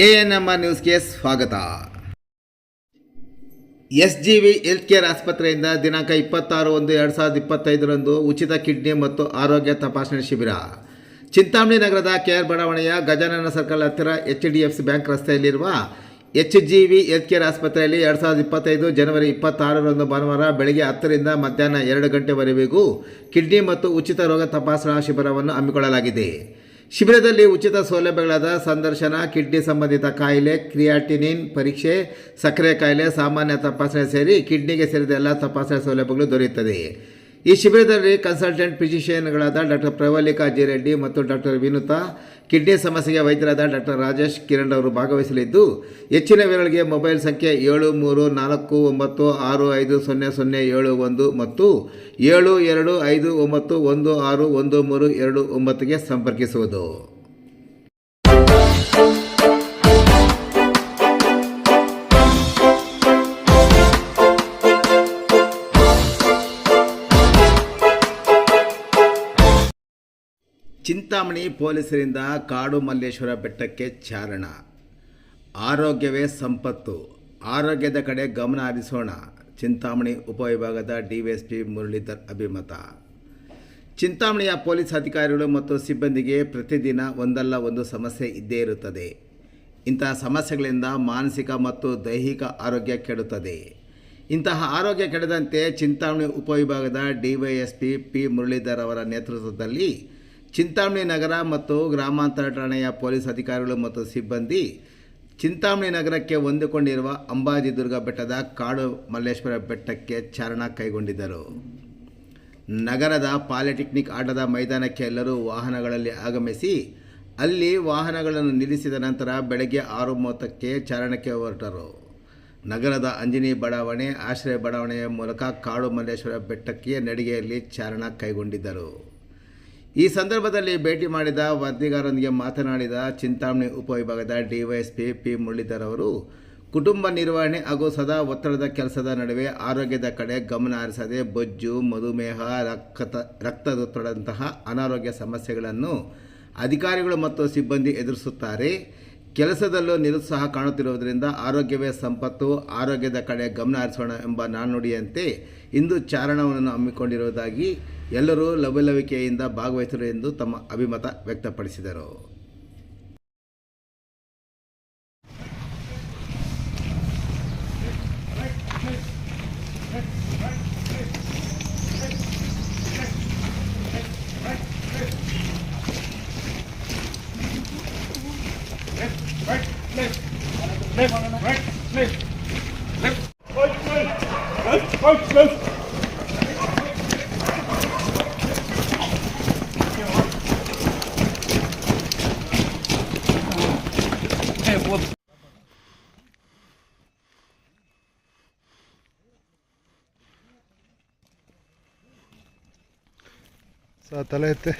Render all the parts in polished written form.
ANMR ನ್ಯೂಸ್ಗೆ ಸ್ವಾಗತ. SGV health care ಆಸ್ಪತ್ರೆಯಿಂದ ದಿನಾಂಕ 26/1/2025 ಉಚಿತ ಕಿಡ್ನಿ ಮತ್ತು ಆರೋಗ್ಯ ತಪಾಸಣೆ ಶಿಬಿರ. ಚಿಂತಾಮಣಿ ನಗರದ KR ಬಡಾವಣೆಯ ಗಜಾನನ ಸರ್ಕಲ್ ಹತ್ತಿರ HDFC ಬ್ಯಾಂಕ್ ರಸ್ತೆಯಲ್ಲಿರುವ HGV ಹೆಲ್ತ್ ಕೇರ್ ಆಸ್ಪತ್ರೆಯಲ್ಲಿ 2025 ಜನವರಿ 26 ಭಾನುವಾರ ಬೆಳಗ್ಗೆ 10 ರಿಂದ ಮಧ್ಯಾಹ್ನ 2 ಗಂಟೆವರೆಗೂ ಕಿಡ್ನಿ ಮತ್ತು ಉಚಿತ ರೋಗ ತಪಾಸಣಾ ಶಿಬಿರವನ್ನು ಹಮ್ಮಿಕೊಳ್ಳಲಾಗಿದೆ. ಶಿಬಿರದಲ್ಲಿ ಉಚಿತ ಸೌಲಭ್ಯಗಳಾದ ಸಂದರ್ಶನ, ಕಿಡ್ನಿ ಸಂಬಂಧಿತ ಕಾಯಿಲೆ, ಕ್ರಿಯಾಟಿನಿನ್ ಪರೀಕ್ಷೆ, ಸಕ್ಕರೆ ಕಾಯಿಲೆ, ಸಾಮಾನ್ಯ ತಪಾಸಣೆ ಸೇರಿ ಕಿಡ್ನಿಗೆ ಸೇರಿದ ಎಲ್ಲ ತಪಾಸಣೆ ಸೌಲಭ್ಯಗಳು ದೊರೆಯುತ್ತದೆ. ಈ ಶಿಬಿರದಲ್ಲಿ ಕನ್ಸಲ್ಟೆಂಟ್ ಫಿಸಿಷಿಯನ್ಗಳಾದ ಡಾಕ್ಟರ್ ಪ್ರವಲ್ಲಿಕಾ ಜಿ ರೆಡ್ಡಿ ಮತ್ತು ಡಾಕ್ಟರ್ ವಿನುತಾ, ಕಿಡ್ನಿ ಸಮಸ್ಯೆಗೆ ವೈದ್ಯರಾದ ಡಾಕ್ಟರ್ ರಾಜೇಶ್ ಕಿರಣ್ ಅವರು ಭಾಗವಹಿಸಲಿದ್ದು, ಹೆಚ್ಚಿನ ವಿವರಗಳಿಗೆ ಮೊಬೈಲ್ ಸಂಖ್ಯೆ 7349650071 ಮತ್ತು 7259161329ಗೆ ಸಂಪರ್ಕಿಸುವುದು. ಚಿಂತಾಮಣಿ ಪೊಲೀಸರಿಂದ ಕಾಡು ಮಲ್ಲೇಶ್ವರ ಬೆಟ್ಟಕ್ಕೆ ಚಾರಣ. ಆರೋಗ್ಯವೇ ಸಂಪತ್ತು, ಆರೋಗ್ಯದ ಕಡೆ ಗಮನ ಹರಿಸೋಣ. ಚಿಂತಾಮಣಿ ಉಪವಿಭಾಗದ DSP ಮುರಳೀಧರ್ ಅಭಿಮತ. ಚಿಂತಾಮಣಿಯ ಪೊಲೀಸ್ ಅಧಿಕಾರಿಗಳು ಮತ್ತು ಸಿಬ್ಬಂದಿಗೆ ಪ್ರತಿದಿನ ಒಂದಲ್ಲ ಒಂದು ಸಮಸ್ಯೆ ಇದ್ದೇ ಇರುತ್ತದೆ. ಇಂತಹ ಸಮಸ್ಯೆಗಳಿಂದ ಮಾನಸಿಕ ಮತ್ತು ದೈಹಿಕ ಆರೋಗ್ಯ ಕೆಡುತ್ತದೆ. ಇಂತಹ ಆರೋಗ್ಯ ಕೆಡದಂತೆ ಚಿಂತಾಮಣಿ ಉಪವಿಭಾಗದ DYSP P ಮುರಳೀಧರ್ ಅವರ ನೇತೃತ್ವದಲ್ಲಿ ಚಿಂತಾಮಣಿ ನಗರ ಮತ್ತು ಗ್ರಾಮಾಂತರ ಠಾಣೆಯ ಪೊಲೀಸ್ ಅಧಿಕಾರಿಗಳು ಮತ್ತು ಸಿಬ್ಬಂದಿ ಚಿಂತಾಮಣಿ ನಗರಕ್ಕೆ ಹೊಂದಿಕೊಂಡಿರುವ ಅಂಬಾಜಿದುರ್ಗ ಬೆಟ್ಟದ ಕಾಡು ಮಲ್ಲೇಶ್ವರ ಬೆಟ್ಟಕ್ಕೆ ಚಾರಣ ಕೈಗೊಂಡಿದ್ದರು. ನಗರದ ಪಾಲಿಟೆಕ್ನಿಕ್ ಆಟದ ಮೈದಾನಕ್ಕೆ ಎಲ್ಲರೂ ವಾಹನಗಳಲ್ಲಿ ಆಗಮಿಸಿ ಅಲ್ಲಿ ವಾಹನಗಳನ್ನು ನಿಲ್ಲಿಸಿದ ನಂತರ ಬೆಳಗ್ಗೆ 6:30ಕ್ಕೆ ಚಾರಣಕ್ಕೆ ಹೊರಟರು. ನಗರದ ಅಂಜನಿ ಬಡಾವಣೆ, ಆಶ್ರಯ ಬಡಾವಣೆಯ ಮೂಲಕ ಕಾಡು ಮಲ್ಲೇಶ್ವರ ಬೆಟ್ಟಕ್ಕೆ ನಡಿಗೆಯಲ್ಲಿ ಚಾರಣ ಕೈಗೊಂಡಿದ್ದರು. ಈ ಸಂದರ್ಭದಲ್ಲಿ ಭೇಟಿ ಮಾಡಿದ ವರದಿಗಾರರೊಂದಿಗೆ ಮಾತನಾಡಿದ ಚಿಂತಾಮಣಿ ಉಪವಿಭಾಗದ DYSP P ಮುರಳೀಧರ್ ಅವರು, ಕುಟುಂಬ ನಿರ್ವಹಣೆ ಹಾಗೂ ಸದಾ ಒತ್ತಡದ ಕೆಲಸದ ನಡುವೆ ಆರೋಗ್ಯದ ಕಡೆ ಗಮನ ಹರಿಸದೆ ಬೊಜ್ಜು, ಮಧುಮೇಹ, ರಕ್ತದೊತ್ತಡದಂತಹ ಅನಾರೋಗ್ಯ ಸಮಸ್ಯೆಗಳನ್ನು ಅಧಿಕಾರಿಗಳು ಮತ್ತು ಸಿಬ್ಬಂದಿ ಎದುರಿಸುತ್ತಾರೆ. ಕೆಲಸದಲ್ಲೂ ನಿರುತ್ಸಾಹ ಕಾಣುತ್ತಿರುವುದರಿಂದ ಆರೋಗ್ಯವೇ ಸಂಪತ್ತು, ಆರೋಗ್ಯದ ಕಡೆ ಗಮನ ಹರಿಸೋಣ ಎಂಬ ನಾಣ್ಣುಡಿಯಂತೆ ಇಂದು ಚಾರಣವನ್ನು ಹಮ್ಮಿಕೊಂಡಿರುವುದಾಗಿ ಎಲ್ಲರೂ ಲವಲವಿಕೆಯಿಂದ ಭಾಗವಹಿಸರು ಎಂದು ತಮ್ಮ ಅಭಿಮತ ವ್ಯಕ್ತಪಡಿಸಿದರು. ತಲೆ ಎತ್ತೆ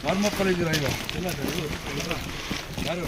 ವಾರ್ಮಪ್ ಇದ್ದೀರಾ ಈಗ ಯಾರು